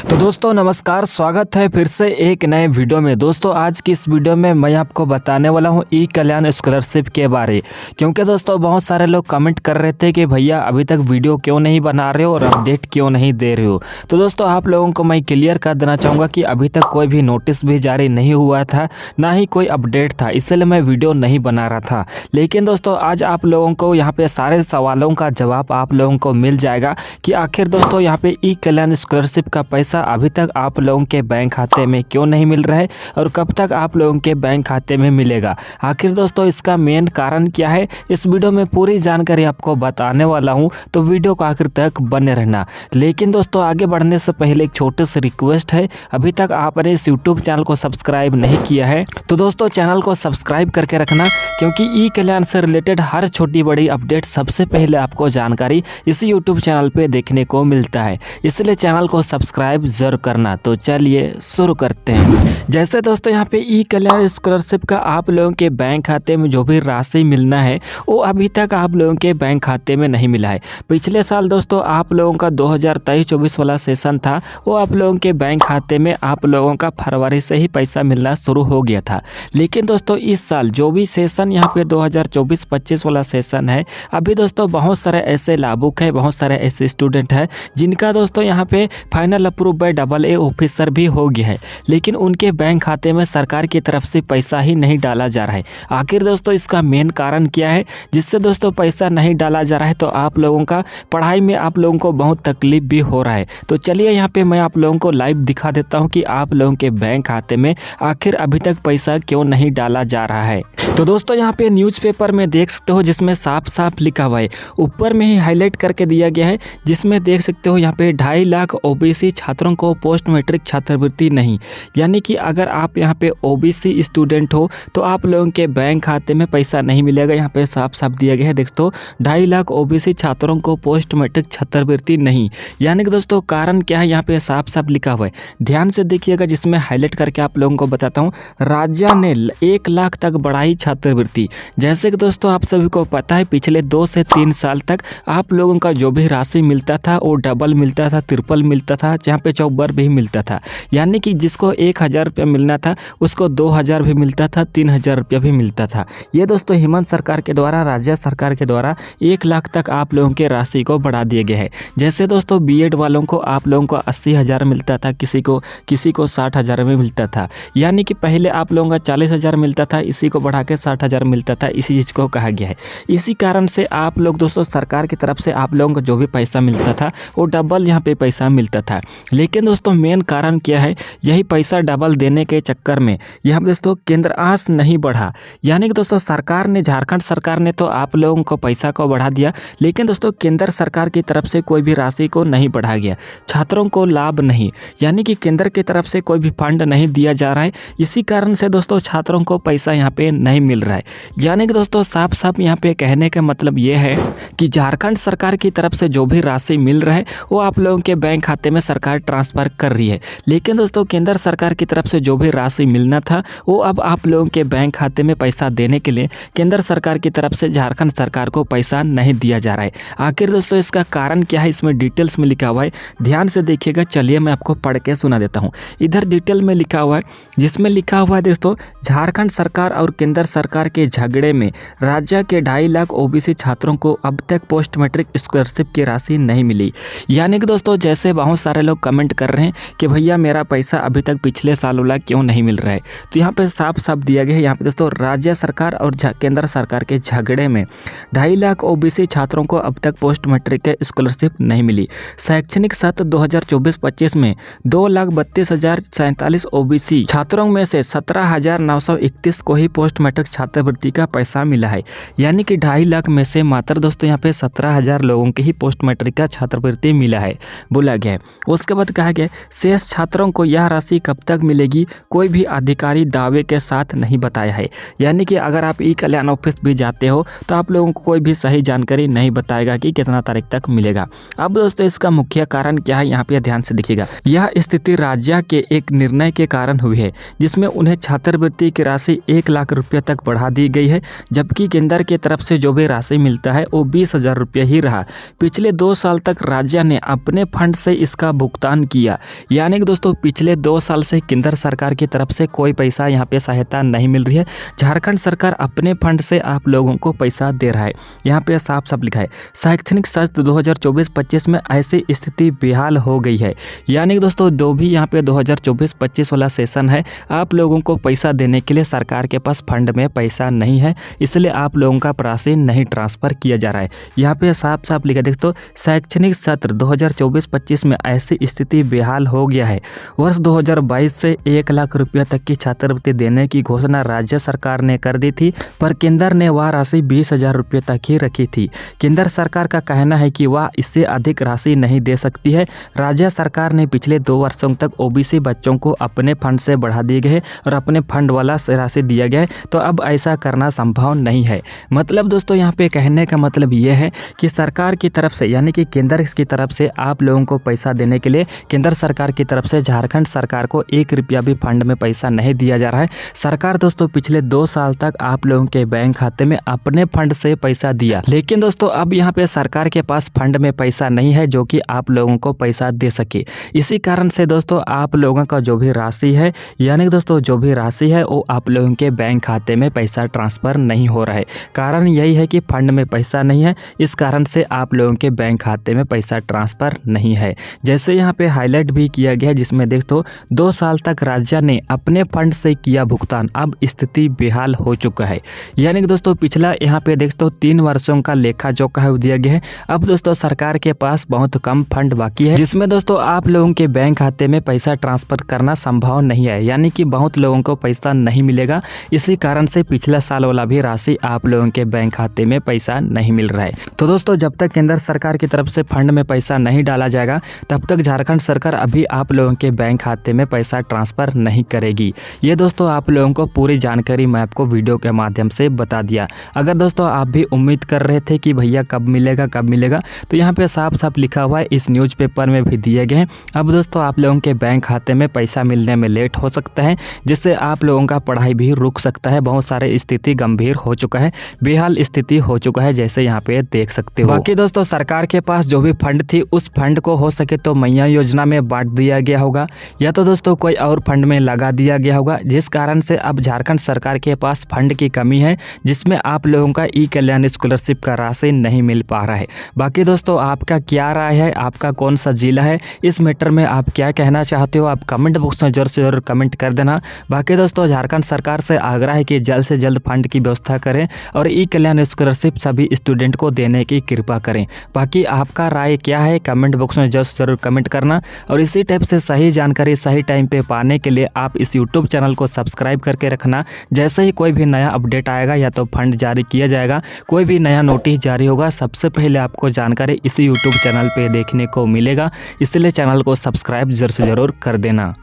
तो दोस्तों नमस्कार, स्वागत है फिर से एक नए वीडियो में। दोस्तों आज की इस वीडियो में मैं आपको बताने वाला हूं ई कल्याण स्कॉलरशिप के बारे, क्योंकि दोस्तों बहुत सारे लोग कमेंट कर रहे थे कि भैया अभी तक वीडियो क्यों नहीं बना रहे हो और अपडेट क्यों नहीं दे रहे हो। तो दोस्तों आप लोगों को मैं क्लियर कर देना चाहूँगा कि अभी तक कोई भी नोटिस भी जारी नहीं हुआ था, ना ही कोई अपडेट था, इसलिए मैं वीडियो नहीं बना रहा था। लेकिन दोस्तों आज आप लोगों को यहाँ पे सारे सवालों का जवाब आप लोगों को मिल जाएगा कि आखिर दोस्तों यहाँ पे ई कल्याण स्कॉलरशिप का पैसा अभी तक आप लोगों के बैंक खाते में क्यों नहीं मिल रहा है और कब तक आप लोगों के बैंक खाते में मिलेगा। आखिर दोस्तों इसका मेन कारण क्या है, इस वीडियो में पूरी जानकारी आपको बताने वाला हूं, तो वीडियो को आखिर तक बने रहना। लेकिन दोस्तों आगे बढ़ने से पहले एक छोटी सी रिक्वेस्ट है, अभी तक आपने इस यूट्यूब चैनल को सब्सक्राइब नहीं किया है तो दोस्तों चैनल को सब्सक्राइब करके रखना, क्योंकि ई कल्याण से रिलेटेड हर छोटी बड़ी अपडेट सबसे पहले आपको जानकारी इसी यूट्यूब चैनल पे देखने को मिलता है, इसलिए चैनल को सब्सक्राइब जरूर करना। तो चलिए शुरू करते हैं। जैसे दोस्तों यहाँ पे ई कल्याण स्कॉलरशिप का आप लोगों के बैंक खाते में जो भी राशि मिलना है वो अभी तक आप लोगों के बैंक खाते में नहीं मिला है। पिछले साल दोस्तों आप लोगों का 2023-24 वाला सेशन था, वो आप लोगों के बैंक खाते में आप लोगों का फरवरी से ही पैसा मिलना शुरू हो गया था। लेकिन दोस्तों इस साल जो भी सेशन यहाँ पे 2024-25 वाला सेशन है, अभी दोस्तों बहुत सारे ऐसे लाभुक है, बहुत सारे ऐसे स्टूडेंट हैं जिनका दोस्तों यहाँ पे final approve by AA officer भी हो गया है, लेकिन उनके बैंक खाते में सरकार की तरफ से पैसा ही नहीं डाला जा रहा है। आखिर दोस्तों इसका मेन कारण क्या है जिससे दोस्तों पैसा नहीं डाला जा रहा है, तो आप लोगों का पढ़ाई में आप लोगों को बहुत तकलीफ भी हो रहा है। तो चलिए यहाँ पे मैं आप लोगों को लाइव दिखा देता हूँ कि आप लोगों के बैंक खाते में आखिर अभी तक पैसा क्यों नहीं डाला जा रहा है। तो दोस्तों यहाँ पे न्यूज़पेपर में देख सकते हो जिसमें साफ साफ लिखा हुआ है, ऊपर में ही हाईलाइट करके दिया गया है, जिसमें देख सकते हो यहाँ पे 2.5 लाख ओबीसी छात्रों को पोस्ट मैट्रिक छात्रवृत्ति नहीं। यानी कि अगर आप यहाँ पे ओबीसी स्टूडेंट हो तो आप लोगों के बैंक खाते में पैसा नहीं मिलेगा। यहाँ पे साफ साफ दिया गया है, देख दो 2.5 लाख ओबीसी छात्रों को पोस्ट मैट्रिक छात्रवृत्ति नहीं। यानी कि दोस्तों कारण क्या है यहाँ पे साफ साफ लिखा हुआ है, ध्यान से देखिएगा, जिसमें हाईलाइट करके आप लोगों को बताता हूँ। राज्य ने 1 लाख तक बढ़ाई छात्रवृत्ति। जैसे कि दोस्तों आप सभी को पता है पिछले 2 से 3 साल तक आप लोगों का जो भी राशि मिलता था वो डबल मिलता था, ट्रिपल मिलता था, जहाँ पे चौबर भी मिलता था। यानी कि जिसको 1000 रुपया मिलना था उसको 2000 भी मिलता था, 3000 रुपया भी मिलता था। ये दोस्तों हेमंत सरकार के द्वारा, राज्य सरकार के द्वारा 1 लाख तक आप लोगों के राशि को बढ़ा दिया गया है। जैसे दोस्तों बीएड वालों को आप लोगों को 80,000 मिलता था, किसी को 60,000 में मिलता था। यानी कि पहले आप लोगों का 40,000 मिलता था, इसी को बढ़ा के 60,000 मिलता था, इसी चीज़ को कहा गया है। इसी कारण से आप लोग दोस्तों सरकार की तरफ से आप लोगों को जो भी पैसा मिलता था वो डबल यहाँ पे पैसा मिलता था। लेकिन दोस्तों मेन कारण क्या है, यही पैसा डबल देने के चक्कर में यहाँ पे दोस्तों केंद्र आंश नहीं बढ़ा। यानी कि दोस्तों सरकार ने, झारखंड सरकार ने तो आप लोगों को पैसा को बढ़ा दिया, लेकिन दोस्तों केंद्र सरकार की तरफ से कोई भी राशि को नहीं बढ़ा गया, छात्रों को लाभ नहीं। यानी कि केंद्र की तरफ से कोई भी फंड नहीं दिया जा रहा है, इसी कारण से दोस्तों छात्रों को पैसा यहाँ पे नहीं मिल रहा है। यानी कि दोस्तों साफ साफ यहाँ पे कहने का मतलब ये है कि झारखंड सरकार की तरफ से जो भी राशि मिल रहा है वो आप लोगों के बैंक खाते में सरकार ट्रांसफर कर रही है, लेकिन दोस्तों केंद्र सरकार की तरफ से जो भी राशि मिलना था वो अब आप लोगों के बैंक खाते में पैसा देने के लिए केंद्र सरकार की तरफ से झारखंड सरकार को पैसा नहीं दिया जा रहा है। आखिर दोस्तों इसका कारण क्या है, इसमें डिटेल्स में लिखा हुआ है, ध्यान से देखिएगा। चलिए मैं आपको पढ़ के सुना देता हूँ। इधर डिटेल में लिखा हुआ है, जिसमें लिखा हुआ है दोस्तों, झारखंड सरकार और केंद्र सरकार के झगड़े में राज्य के 2.5 लाख ओबीसी छात्रों को अब तक पोस्ट मैट्रिक स्कॉलरशिप की राशि नहीं मिली। यानी कि दोस्तों जैसे बहुत सारे लोग कमेंट कर रहे हैं कि भैया मेरा पैसा अभी तक पिछले साल वाला क्यों नहीं मिल रहा है, तो यहाँ पे साफ साफ दिया गया है। यहाँ पे दोस्तों राज्य सरकार और केंद्र सरकार के झगड़े में 2.5 लाख ओबीसी छात्रों को अब तक पोस्ट मैट्रिक के स्कॉलरशिप नहीं मिली। शैक्षणिक सत्र 2024-25 में 2,32,047 ओबीसी छात्रों में से 17,931 को ही पोस्ट मैट्रिक छात्रवृत्ति का पैसा मिला है। यानी कि 2.5 लाख में से मात्र दोस्तों यहाँ पे 17,000 लोगों के ही पोस्ट मैट्रिक का छात्रवृत्ति मिला है, बोला गया है। उसके बाद कहा गया शेष छात्रों को यह राशि कब तक मिलेगी कोई भी अधिकारी दावे के साथ नहीं बताया है। यानी कि अगर आप ई कल्याण ऑफिस भी जाते हो तो आप लोगों को कोई भी सही जानकारी नहीं बताएगा कि कितना तारीख तक मिलेगा। अब दोस्तों इसका मुख्य कारण क्या है, यहाँ पे ध्यान से देखिएगा। यह स्थिति राज्य के एक निर्णय के कारण हुई है, जिसमें उन्हें छात्रवृत्ति की राशि 1 लाख रुपये तक बढ़ा दी गई है, जबकि केंद्र की तरफ से जो भी राशि मिलता है वो 20,000 रुपये ही रहा। पिछले 2 साल तक राज्य ने अपने फंड से इसका भुगतान भुगतान किया। यानी कि दोस्तों पिछले 2 साल से केंद्र सरकार की तरफ से कोई पैसा यहाँ पे सहायता नहीं मिल रही है। झारखंड सरकार अपने फंड से आप लोगों को पैसा दे रहा है। यहाँ पे साफ साफ लिखा है शैक्षणिक सत्र 2024-25 में ऐसी स्थिति बेहाल हो गई है। यानी कि दोस्तों जो भी यहाँ पे 2024-25 वाला सेशन है, आप लोगों को पैसा देने के लिए सरकार के पास फंड में पैसा नहीं है, इसलिए आप लोगों का राशि नहीं ट्रांसफर किया जा रहा है। यहाँ पे साफ साफ लिखा देख तो शैक्षणिक सत्र 2024-25 में ऐसी स्थिति बेहाल हो गया है। वर्ष 2022 से 1 लाख रुपये तक की छात्रवृत्ति देने की घोषणा राज्य सरकार ने कर दी थी, पर केंद्र ने वह राशि 20,000 रुपये तक ही रखी थी। केंद्र सरकार का कहना है कि वह इससे अधिक राशि नहीं दे सकती है। राज्य सरकार ने पिछले 2 वर्षों तक ओबीसी बच्चों को अपने फंड से बढ़ा दिए गए और अपने फंड वाला राशि दिया गया है, तो अब ऐसा करना संभव नहीं है। मतलब दोस्तों यहाँ पे कहने का मतलब ये है कि सरकार की तरफ से यानी कि केंद्र की तरफ से आप लोगों को पैसा देने के लिए केंद्र सरकार की तरफ से झारखंड सरकार को 1 रुपया भी फंड में पैसा नहीं दिया जा रहा है। सरकार दोस्तों पिछले 2 साल तक आप लोगों के बैंक खाते में अपने फंड से पैसा दिया, लेकिन दोस्तों अब यहाँ पे सरकार के पास फंड में पैसा नहीं है जो कि आप लोगों को पैसा दे सके। इसी कारण से दोस्तों आप लोगों का जो भी राशि है यानी कि दोस्तों जो भी राशि है वो आप लोगों के बैंक खाते में पैसा ट्रांसफर नहीं हो रहा है। कारण यही है कि फंड में पैसा नहीं है, इस कारण से आप लोगों के बैंक खाते में पैसा ट्रांसफर नहीं है। जैसे यहाँ पे हाईलाइट भी किया गया है जिसमें दोस्तों 2 साल तक राज्य ने अपने फंड से किया भुगतान, अब स्थिति बेहाल हो चुका है। यानी कि दोस्तों पिछला यहाँ पे दोस्तों 3 वर्षों का लेखा जोखा है दिया गया है। अब दोस्तों सरकार के पास बहुत कम फंड बाकी है, जिसमें दोस्तों आप लोगों के बैंक खाते में पैसा ट्रांसफर करना संभव नहीं है, यानी कि बहुत लोगों को पैसा नहीं मिलेगा। इसी कारण से पिछला साल वाला भी राशि आप लोगों के बैंक खाते में पैसा नहीं मिल रहा है। तो दोस्तों जब तक केंद्र सरकार की तरफ से फंड में पैसा नहीं डाला जाएगा तब तक झारखंड सरकार अभी आप लोगों के बैंक खाते में पैसा ट्रांसफर नहीं करेगी। ये दोस्तों आप लोगों को पूरी जानकारी मैं आपको वीडियो के माध्यम से बता दिया। अगर दोस्तों आप भी उम्मीद कर रहे थे कि भैया कब मिलेगा, तो यहाँ पे साफ साफ लिखा हुआ है, इस न्यूज़पेपर में भी दिए गए हैं। अब दोस्तों आप लोगों के बैंक खाते में पैसा मिलने में लेट हो सकता है, जिससे आप लोगों का पढ़ाई भी रुक सकता है। बहुत सारे स्थिति गंभीर हो चुका है, बेहाल स्थिति हो चुका है, जैसे यहाँ पे देख सकते हो। बाकी दोस्तों सरकार के पास जो भी फंड थी उस फंड को हो सके तो मैया योजना में बांट दिया गया होगा, या तो दोस्तों कोई और फंड में लगा दिया गया होगा, जिस कारण से अब झारखंड सरकार के पास फंड की कमी है, जिसमें आप लोगों का ई कल्याण स्कॉलरशिप का राशि नहीं मिल पा रहा है। बाकी दोस्तों आपका क्या राय है, आपका कौन सा जिला है, इस मैटर में आप क्या कहना चाहते हो, आप कमेंट बॉक्स में जरूर से जरूर कमेंट कर देना। बाकी दोस्तों झारखंड सरकार से आग्रह है कि जल्द से जल्द फंड की व्यवस्था करें और ई कल्याण स्कॉलरशिप सभी स्टूडेंट को देने की कृपा करें। बाकी आपका राय क्या है कमेंट बॉक्स में जरूर से जरूर कमेंट करना, और इसी टाइप से सही जानकारी सही टाइम पे पाने के लिए आप इस यूट्यूब चैनल को सब्सक्राइब करके रखना। जैसे ही कोई भी नया अपडेट आएगा या तो फंड जारी किया जाएगा, कोई भी नया नोटिस जारी होगा, सबसे पहले आपको जानकारी इसी यूट्यूब चैनल पे देखने को मिलेगा। इसलिए चैनल को सब्सक्राइब जरूर से जरूर कर देना।